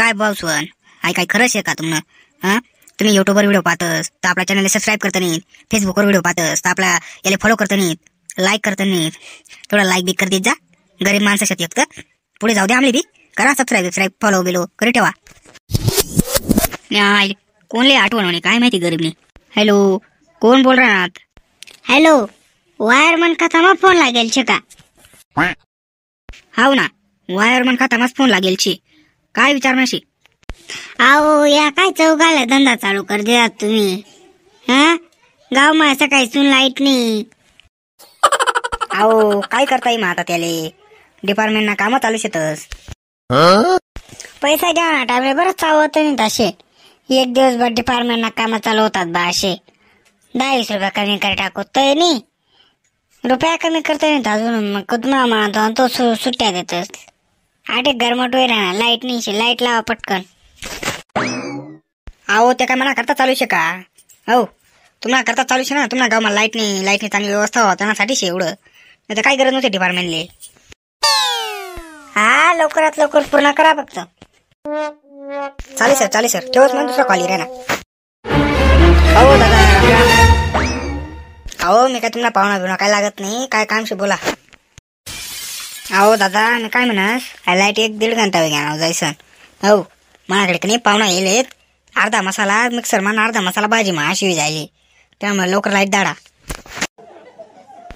काय भाऊसवन आई काय खरंच आहे का तुम्हाला? हा, तुम्ही युट्यूबवर व्हिडिओ पाहतस तर आपल्या चॅनलला सबस्क्राईब करता नाहीत, फेसबुकवर व्हिडिओ पाहतस तर आपल्या याला फॉलो करता नाहीत, लाईक करता नाहीत. थोडा लाईक बी कर देत जा. गरीब माणसं शेत एक तर पुढे जाऊ दे आमले बी. करा सबस्क्राईब फॉलो बिलो करी ठेवा. नाही कोणले आठवण म्हणे काय माहिती गरीबने. हॅलो, कोण बोल राहणार? हॅलो, वायरमन खातामा फोन लागेल छे का? हाव ना, वायरमन खातामाच फोन लागेल शी. काय विचारण्याशी? आओ या काय चौघाला धंदा चालू कर द्या तुम्ही. हा, गाव मा सकाळी सुन लाईट नाही. अहो काय करता येईल आता त्याले, डिपार्टमेंटना कामं चालू शेतस. पैसा घ्या ना टाइमला बरंच चालवत नाही असे. एक दिवसभर डिपार्टमेंटना कामं चालू होतात बा असे. 10-20 रुपये कमी कर टाकतोय नाही, रुपया कमी करतोय नाही अजून. मग कुदमा म्हणतो तो सुट्ट्या देतस. आटे गरमट होई राहणार, लाईट नाही, लाईट लावा पटकन. अहो ते काय मना करता चालू शे का? हो तुम्हाला करता चालू शे ना. तुम्हाला गावमा लाईटनी चांगली व्यवस्था व्हावं त्यासाठी शे एवढं. नाही तर काय गरज नव्हती डिपार्टमेंटले. हा, लवकरात लवकर पूर्ण करा फक्त. चालेल सर ठेवच मग दुसरा कॉल येईल ना. हो दादा, अहो मी काय तुम्हाला पाहुणा बिवणा काय लागत नाही, काय कामशी बोला. अहो दादा मी काय म्हणस, लाईट 1-1.5 घंटा घ्या ना जायसन. हो माझ्याकडे का नाही पाहुणा येईल. अर्धा मसाला मिक्सर मान, अर्धा मसाला भाजी मा अशी जायली. त्यामुळे लवकर लाईट दाडा.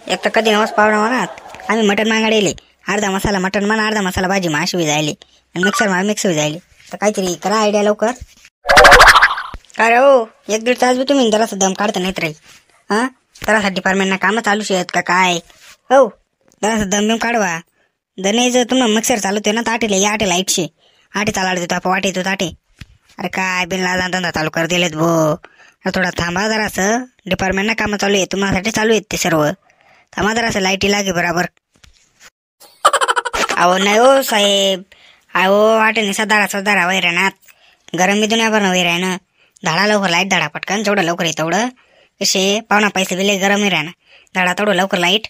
एक तर कधी नवस पाहुणा म्हणत आम्ही मटण मागाडे येले. अर्धा मसाला मटण मान, अर्धा मसाला भाजी मा अशी जायली आणि मिक्सर मा मिक्स होई जायली. तर काहीतरी करा आयडिया लवकर. काय हो 1-1.5 तास बी तुम्ही जरासं दम काढता नाहीत रे. हा, जरासा डिपार्टमेंटना कामं चालू शेत का काय? हो जरासं दम बिम काढवा. दने जर तुम्हाला मिक्सर चालवते ना तर आटे लाईटशे आटे चालू देतो आपण वाटे येतो ताटे. अरे काय बिनला धंदा चालू कर दिलेत भो. थोडा थांबा जरासं, डिपार्टमेंटना कामं चालू आहे तुम्हासाठी चालू आहेत ते सर्व. थांबा जरासं लाईटी लागे बराबर. अहो नाही हो साहेब, अहो वाटे निसा दारा वैरानात गरम बी दुनियाभर न वैरायनं. धाडा लवकर लाईट धाडा पटकन, जेवढं लवकर येतं तेवढं. कसे पाहुणा पैसे बिले गरम राहणार. धाडा तेवढं लवकर लाईट.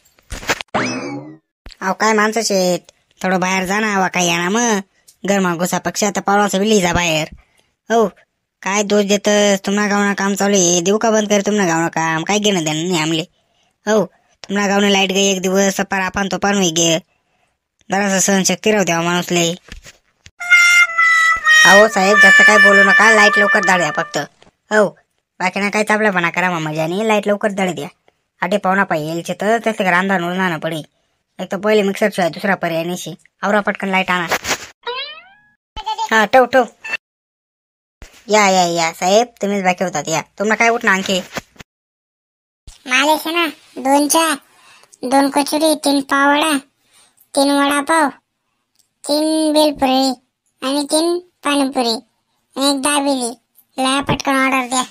अहो काय माणसं शेत, थोडं बाहेर जा ना. हवा काही येणार मग गरमा घुसा पक्षी. आता पावसाचं बिली जा बाहेर. हो काय दोष देत तुम्हाला गावना काम चालू आहे. देऊ का बंद कर तुम्हाला गावना काम? काय घेणं देणं नाही आमले. हो तुम्हाला गावने लाईट गई 1 दिवस पार आपण तो पार गे. जरासं सहनशक्ती राहू द्यावा माणूसले. अहो साहेब जास्त काय बोलू नका, लाईट लवकर दाळ द्या फक्त. हो बाकी ना काय चापल्यापणा करा मग मजाने. लाईट लवकर दाळ द्या. आटे पाहुणा पाहिजे तर त्याचं घर अंधार उडणार पडे. एक तर पहिले मिक्सर शिवाय दुसरा पर्याय नाही. आवरा पटकन लाईट आणा. हा ठेव. या साहेब तुम्हीच बाकी होतात. या तुम्हाला काय उठणं आणखी? मालेश ना 2 चहा, 2 कचोरी, 3 पावडा, 3 वडापाव, 3 बेलपुरी आणि 3 पाणीपुरी आणि 1 दाबेली. ला पटकन ऑर्डर द्या.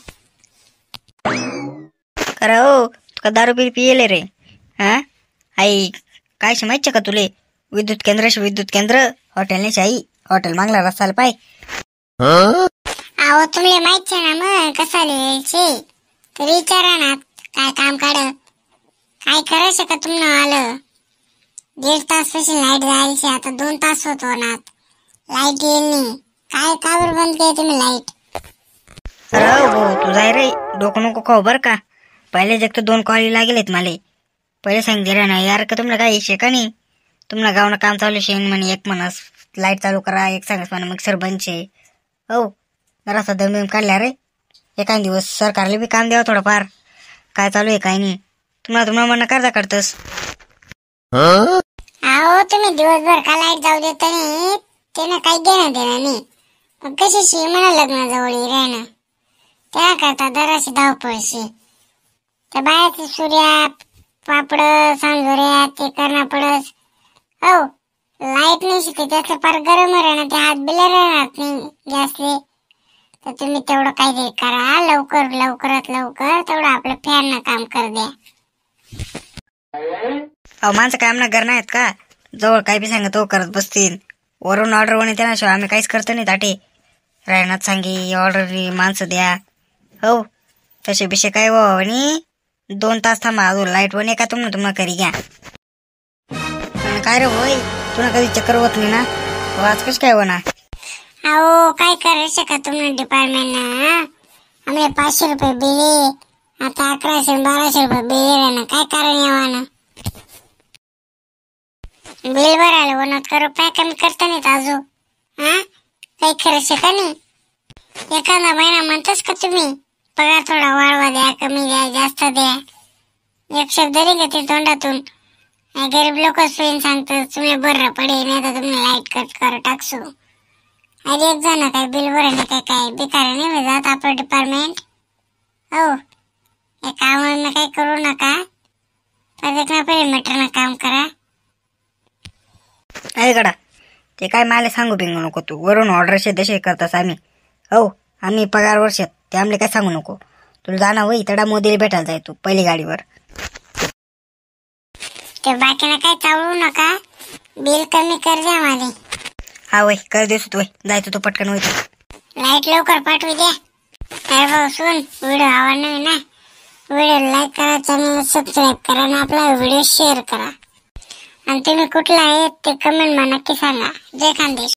खरं हो का दारू बी पियले रे? हा आई काय माहिती का तुले? विद्युत केंद्र हॉटेलने शाही हॉटेल मागला रसाल पाय. अहो तुम्हाला माहित आहे ना मग कसा लिहायचे तरी विचारा ना. काय काम काढ काय करायचं का तुम्हाला आलं? 1.5 तास पासून लाईट जायची, आता 2 तास होतो ना. लाईट येईल नाही. काय काबर बंद केली तुम्ही लाईट? अरे हो तू जाय रे, डोकं नको खाऊ बर का. पहिले जग तर 2 कॉल लागेलेत मला. पहिले सांगितलं ना यार का तुम्हाला काय इशे का नाही. तुम्हाला गावनं काम चालू शेन म्हणे. एक म्हणस लाईट चालू करा, एक सांगस म्हणा मिक्सर बंदशे. हो जरासा दम काढल्या रे. एखाद दिवस सरकारला बी काम द्यावं थोडंफार. काय चालू आहे काय नाही. तुम्हाला म्हणणं करता करतस. अहो तुम्ही दिवसभर का लाईट जाऊ देत नाही, त्यानं काही घेणं देणं नाही. मग कशाशी म्हणा लग्न जवळ राहणं त्या करता जराशी धावपळशी. त्या बाहेरचे सूर्या पापड सांजोऱ्या ते करणं पडस. हो लाईट नाही शिकते त्याचं फार गरम राहणार, ते हात बिले राहणार नाही गॅसले. तर तुम्ही तेवढं काहीतरी करा लवकरात लवकर तेवढं आपलं फॅन काम कर द्या. अहो माणसं काय आम्हाला घर नाहीत का? जवळ काय बी सांगत हो करत बसतील. वरून ऑर्डर होणे त्याशिवाय आम्ही काहीच करतो नाही. ताटे राहण्यात सांगी ऑर्डर माणसं द्या. हो तसे बिशे काय हो आणि 2 तास थांबा अजून लाईट वने का तुम्हाला करी घ्या. काय रे होय तुला कधी चक्कर होत नाही ना? आज कशी काय होणार? अहो काय करायचं का तुम्ही डिपार्टमेंटनं आम्ही 500 रुपये बिल आता 1100-1200 रुपये बिल ना काय कारण येवाना बिल भरायला 1 रुपया कमी करता नाहीत अजून काही करायचं का नाही एखादा महिना म्हणतोच का तुम्ही पगार थोडा वाढवा द्या कमी द्या जास्त द्या एक शब्द का ते तोंडातून गरीब लोक सोयीन सांगतात तुम्ही बरं पडे नाही तर तुम्ही लाईट कट कर टाकसू अरे एक जण काय बिल भरणे काय बेकार नाही जात आपलं डिपार्टमेंट हो हे काम काही करू नका पहिले मीटरनं काम करा अरे गडा ते काय मला सांगू बिंगू नको तू वरून ऑर्डरचे देशे करतास आम्ही हो आम्ही पगार वर्षात ते आमले काय सांगू नको तुला जाणं होई तडा मोदीला भेटायला जाय तू पहिली गाडीवर ते बाकीला काय चावळू नका बिल कमी कर द्या मला हा वय कर देस तू जायचं तू पटकन होईल लाईट लवकर पाठवू द्या अरे भाऊ सुन व्हिडिओ आवडला ना व्हिडिओ लाईक करा चॅनल सबस्क्राईब करा आणि आपला व्हिडिओ शेअर करा आणि तुम्ही कुठला आहे ते कमेंट मध्ये नक्की सांगा जय खानदेश.